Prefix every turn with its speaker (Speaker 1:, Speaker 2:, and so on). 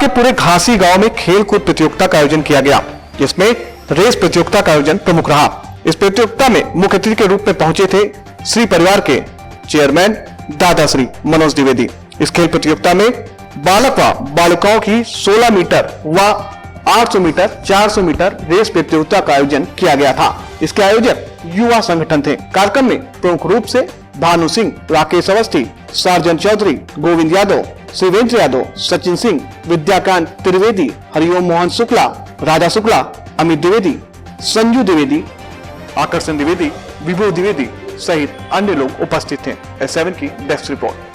Speaker 1: के पूरे घासी गांव में खेल कूद प्रतियोगिता का आयोजन किया गया, जिसमें रेस प्रतियोगिता का आयोजन प्रमुख रहा। इस प्रतियोगिता में मुख्य अतिथि के रूप में पहुंचे थे श्री परिवार के चेयरमैन दादा श्री मनोज द्विवेदी। इस खेल प्रतियोगिता में बालक व बालिकाओं की 16 मीटर व 800 मीटर 400 मीटर रेस प्रतियोगिता का आयोजन किया गया था। इसके आयोजक युवा संगठन थे। कार्यक्रम में प्रमुख रूप से भानु सिंह, राकेश अवस्थी, सार्जन चौधरी, गोविंद यादव, शिवेंद्र यादव, सचिन सिंह, विद्याकांत त्रिवेदी, हरिओम मोहन शुक्ला, राधा शुक्ला, अमित द्विवेदी, संजू द्विवेदी, आकर्षण द्विवेदी, विभू द्विवेदी सहित अन्य लोग उपस्थित थे। S7 की डेस्क रिपोर्ट।